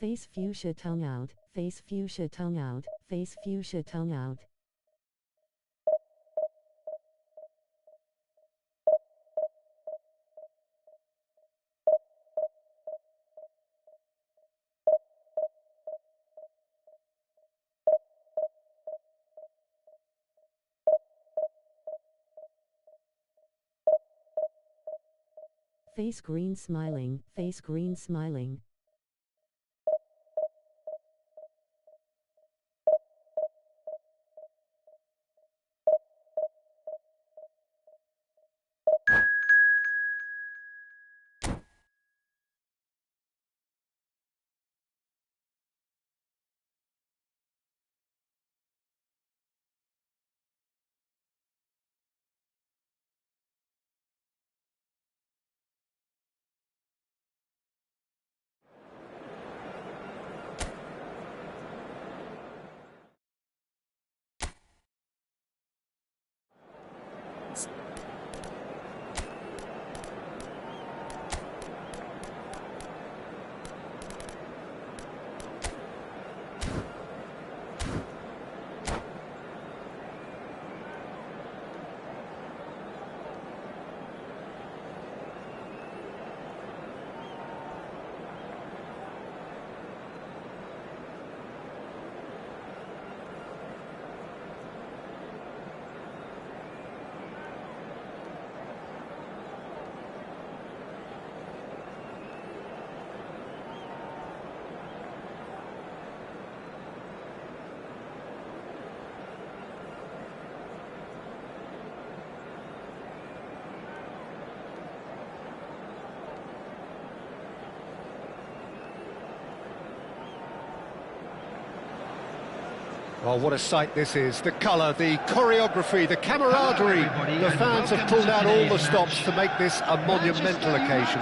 Face fuchsia tongue out, face fuchsia tongue out, face fuchsia tongue out. Face green smiling, face green smiling. Well, what a sight this is. The colour, the choreography, the camaraderie. The fans have pulled out all the stops to make this a monumental occasion.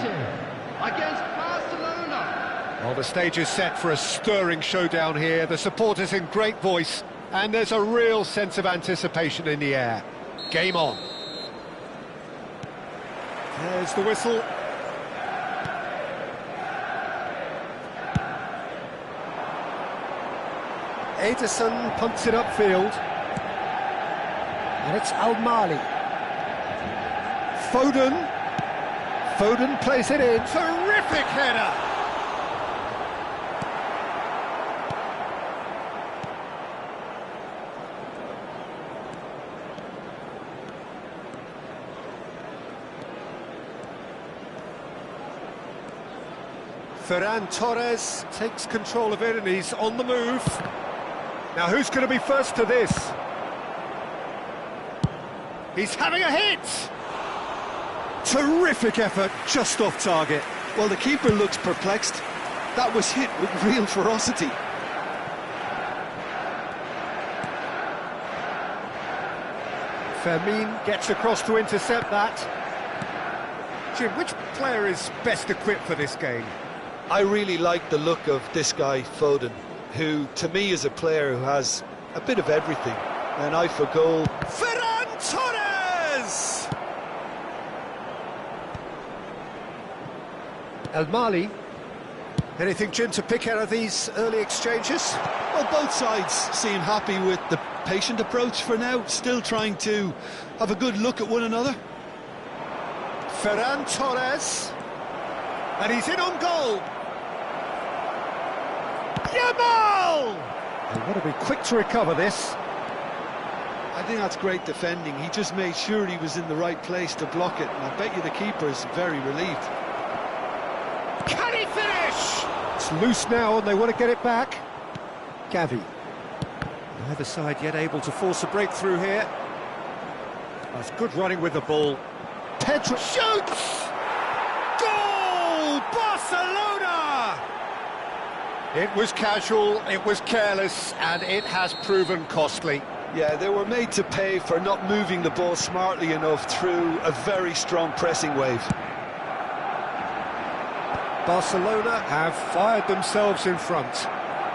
Against Barcelona. Well, the stage is set for a stirring showdown here. The supporters in great voice, and there's a real sense of anticipation in the air. Game on. There's the whistle. Ederson punts it upfield. And it's Al-Mali. Foden plays it in. Terrific header! Ferran Torres takes control of it and he's on the move. Now who's going to be first to this? He's having a hit! Terrific effort, just off target. Well, the keeper looks perplexed. That was hit with real ferocity. Fermin gets across to intercept that. Jim, which player is best equipped for this game? I really like the look of this guy, Foden, who, to me, is a player who has a bit of everything. An eye for goal. Ferran Torres! El-Mali. Anything, Jim, to pick out of these early exchanges? Well, both sides seem happy with the patient approach for now, still trying to have a good look at one another. Ferran Torres. And he's in on goal. Yamal! They want to be quick to recover this. I think that's great defending. He just made sure he was in the right place to block it, and I bet you the keeper's very relieved. Can he finish? It's loose now and they want to get it back. Gavi. Neither side yet able to force a breakthrough here. That's good running with the ball. Pedro shoots! Goal! Barcelona! It was casual, it was careless, and it has proven costly. Yeah, they were made to pay for not moving the ball smartly enough through a very strong pressing wave. Barcelona have fired themselves in front.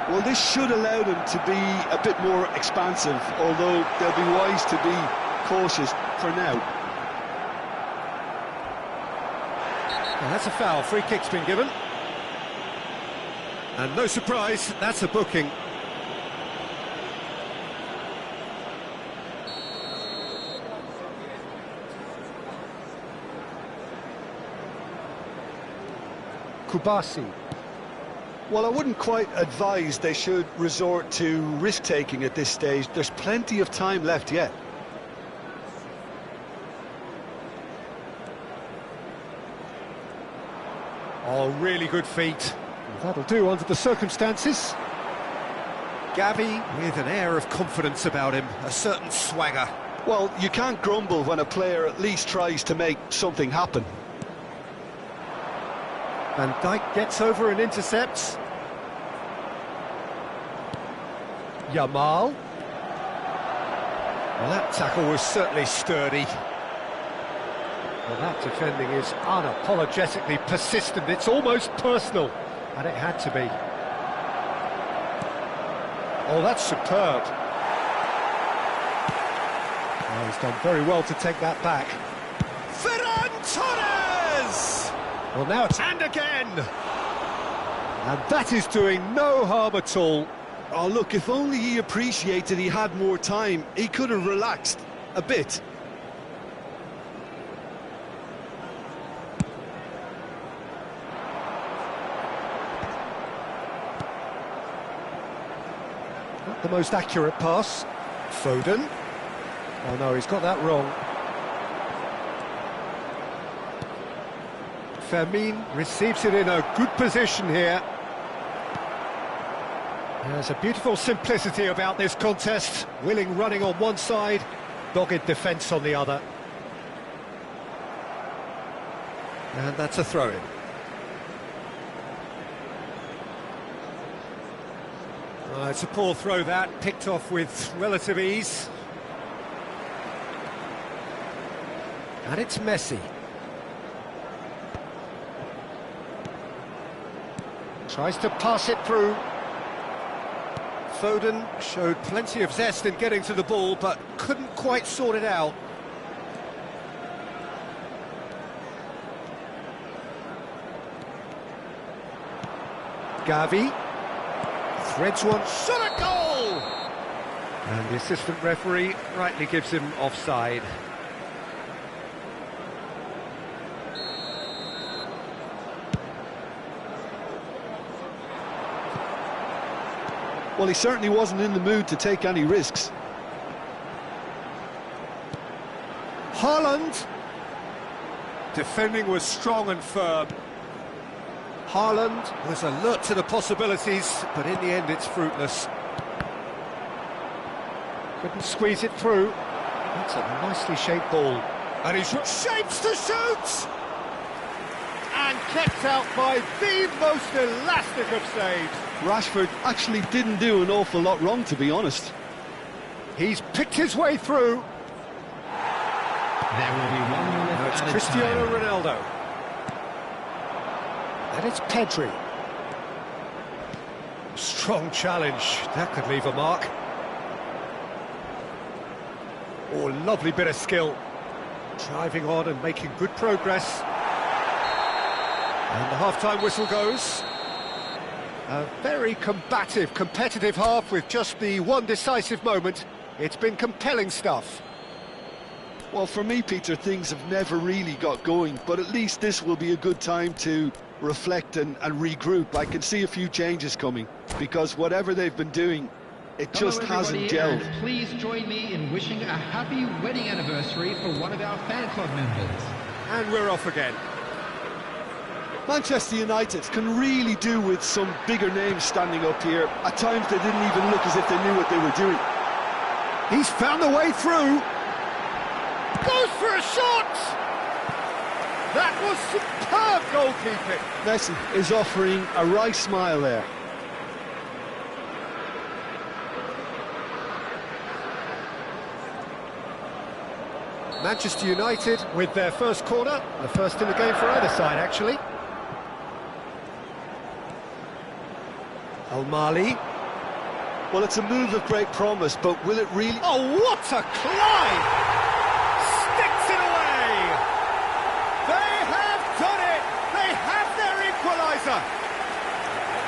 Well, this should allow them to be a bit more expansive, although they'll be wise to be cautious for now. Well, that's a foul. Free kick's been given. And no surprise, that's a booking. Kubasi. Well, I wouldn't quite advise they should resort to risk-taking at this stage. There's plenty of time left yet. Oh, really good feet. That'll do under the circumstances. Gavi with an air of confidence about him, a certain swagger. Well, you can't grumble when a player at least tries to make something happen. Van Dijk gets over and intercepts. Yamal. Well, that tackle was certainly sturdy. Well, that defending is unapologetically persistent. It's almost personal, and it had to be. Oh, that's superb. Oh, he's done very well to take that back. Ferran Torres! Well, now it's... And again! And that is doing no harm at all. Oh, look, if only he appreciated he had more time, he could have relaxed a bit. Not the most accurate pass. Foden. Oh no, he's got that wrong. Fermin receives it in a good position here. There's a beautiful simplicity about this contest. Willing running on one side, dogged defence on the other. And that's a throw-in. It's a poor throw that, picked off with relative ease. And it's Messi. Tries to pass it through. Foden showed plenty of zest in getting to the ball, but couldn't quite sort it out. Gavi threads one, shot a goal! And the assistant referee rightly gives him offside. Well, he certainly wasn't in the mood to take any risks. Haaland. Defending was strong and firm. Haaland was alert to the possibilities, but in the end it's fruitless. Couldn't squeeze it through. That's a nicely shaped ball. And he's shapes to shoot! And kept out by the most elastic of saves. Rashford actually didn't do an awful lot wrong, to be honest. He's picked his way through. There will be 1 minute Now it's added Cristiano time. Ronaldo. And it's Pedri. Strong challenge. That could leave a mark. Oh, lovely bit of skill. Driving on and making good progress. And the half-time whistle goes. A very combative, competitive half with just the one decisive moment. It's been compelling stuff. Well, for me, Peter, things have never really got going, but at least this will be a good time to reflect and regroup. I can see a few changes coming, because whatever they've been doing, it just hasn't gelled. And please join me in wishing a happy wedding anniversary for one of our fan club members. And we're off again. Manchester United can really do with some bigger names standing up here. At times they didn't even look as if they knew what they were doing. He's found a way through. Goes for a shot! That was superb goalkeeping. Messi is offering a right smile there. Manchester United with their first corner, the first in the game for either side, actually. Al-Mali. Well, it's a move of great promise, but will it really... Oh, what a climb! Sticks it away! They have done it! They have their equaliser!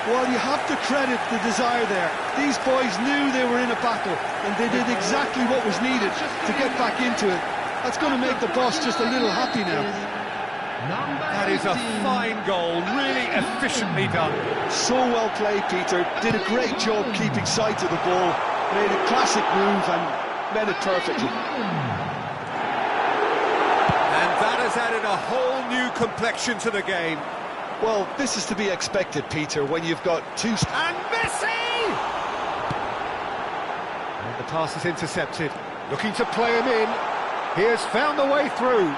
Well, you have to credit the desire there. These boys knew they were in a battle, and they did exactly what was needed to get back into it. That's going to make the boss just a little happy now. That is a fine goal, really efficiently done. So well played, Peter. Did a great job keeping sight of the ball. Made a classic move and met it perfectly. And that has added a whole new complexion to the game. Well, this is to be expected, Peter, when you've got two... And Messi! And the pass is intercepted. Looking to play him in. He has found the way through.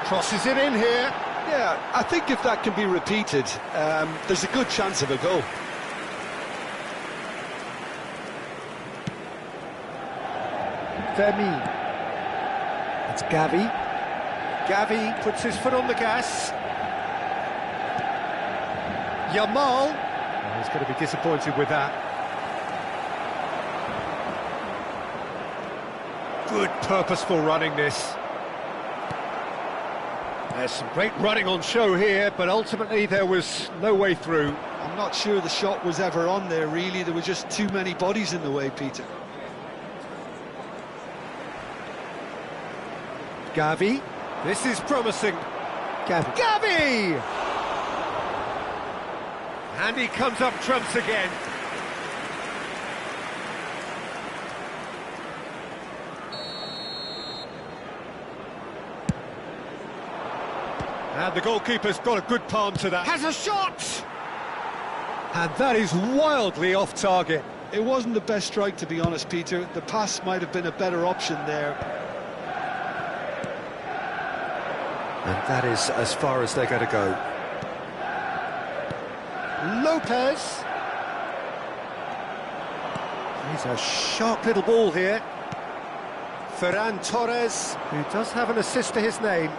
Crosses it in here. Yeah, I think if that can be repeated, there's a good chance of a goal. Femi. It's Gavi. Gavi puts his foot on the gas. Yamal. Oh, he's going to be disappointed with that. Good purposeful running this. There's some great running on show here, but ultimately there was no way through. I'm not sure the shot was ever on there, really. There were just too many bodies in the way, Peter. Gavi. This is promising. Gavi. Gavi! And he comes up trumps again. And the goalkeeper's got a good palm to that. Has a shot! And that is wildly off target. It wasn't the best strike, to be honest, Peter. The pass might have been a better option there. And that is as far as they're going to go. Lopez. He's a sharp little ball here. Ferran Torres, who does have an assist to his name.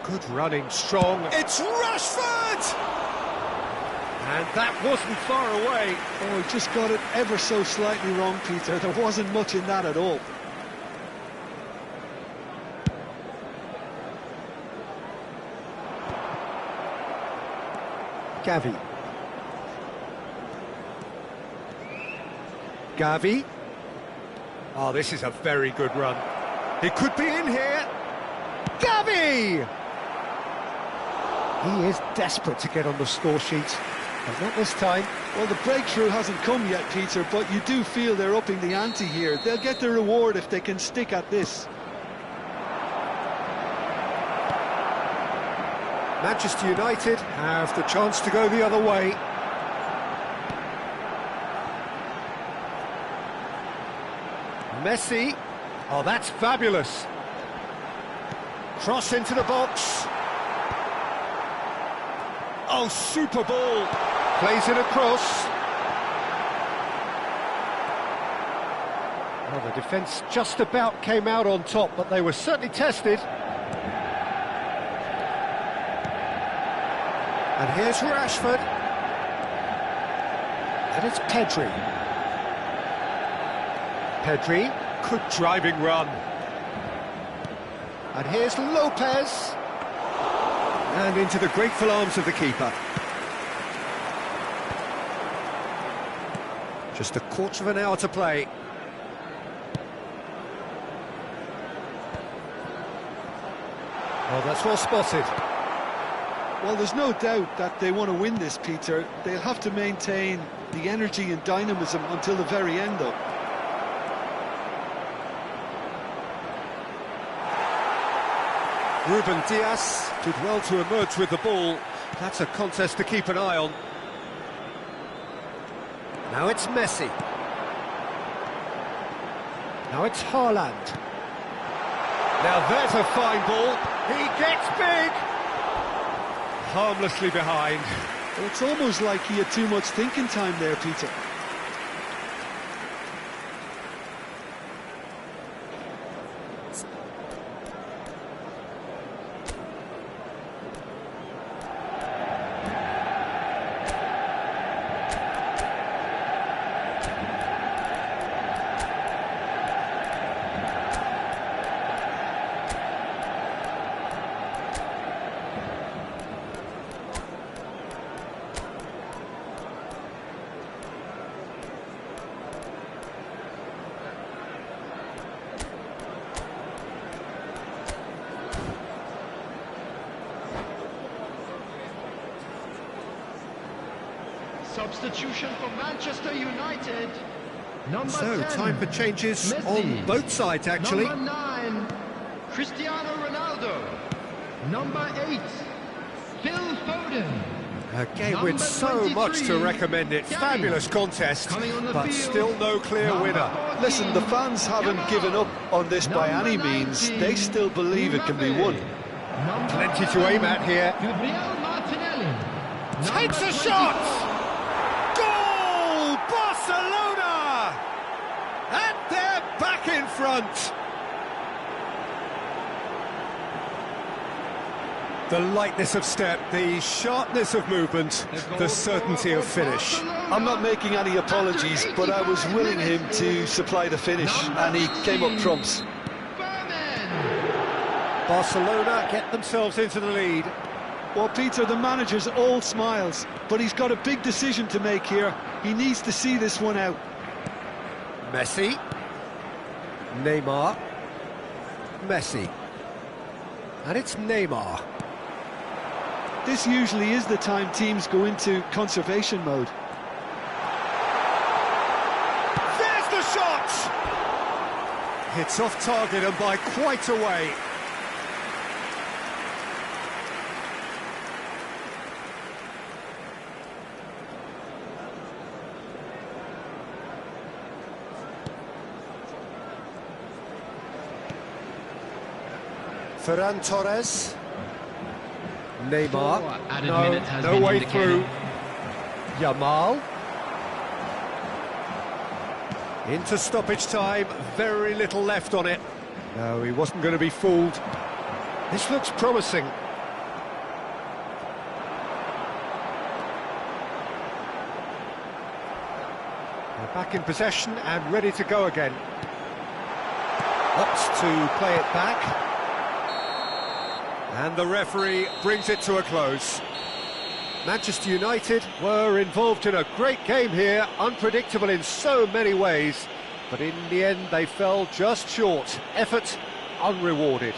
Good running, strong. It's Rashford! And that wasn't far away. Oh, he just got it ever so slightly wrong, Peter. There wasn't much in that at all. Gavi. Gavi. Oh, this is a very good run. He could be in here. Gavi! He is desperate to get on the score sheet, but not this time. Well, the breakthrough hasn't come yet, Peter, but you do feel they're upping the ante here. They'll get the reward if they can stick at this. Manchester United have the chance to go the other way. Messi. Oh, that's fabulous. Cross into the box. Oh, super ball. Plays it across. Well, the defence just about came out on top, but they were certainly tested. And here's Rashford. And it's Pedri. Pedri, good driving run. And here's Lopez. And into the grateful arms of the keeper. Just a quarter of an hour to play. Oh, that's well spotted. Well, there's no doubt that they want to win this, Peter. They'll have to maintain the energy and dynamism until the very end, though. Ruben Dias did well to emerge with the ball. That's a contest to keep an eye on. Now it's Messi. Now it's Haaland. Now there's a fine ball. He gets big. Harmlessly behind. Well, it's almost like he had too much thinking time there, Peter. Substitution for Manchester United. Number So, 10, time for changes Messi. on both sides, actually. Number 9, Cristiano Ronaldo. Number 8, Phil Foden. A game Number with so much to 23, recommend it. Gary. Fabulous contest, Coming on the but field, still no clear number winner. 14, Listen, the fans haven't Yamal. given up on this by Number any means. 19, They still believe it can be won. Number Plenty to aim at here. Gabriel Martinelli. Takes Number a shot! 24, Goal! Barcelona! And they're back in front. The lightness of step, the sharpness of movement, the certainty of finish. I'm not making any apologies, but I was willing him to supply the finish, and he came up trumps. Barcelona get themselves into the lead. Well, Peter, the manager's all smiles, but he's got a big decision to make here. He needs to see this one out. Messi. Neymar. Messi. And it's Neymar. This usually is the time teams go into conservation mode. There's the shot! It's off target and by quite a way. Ferran Torres. Neymar. Four added minutes has No been way indicated. through. Yamal. Into stoppage time, very little left on it. No, he wasn't going to be fooled. This looks promising. They're back in possession and ready to go again. Opts to play it back. And the referee brings it to a close. Manchester United were involved in a great game here, unpredictable in so many ways, but in the end they fell just short. Effort unrewarded.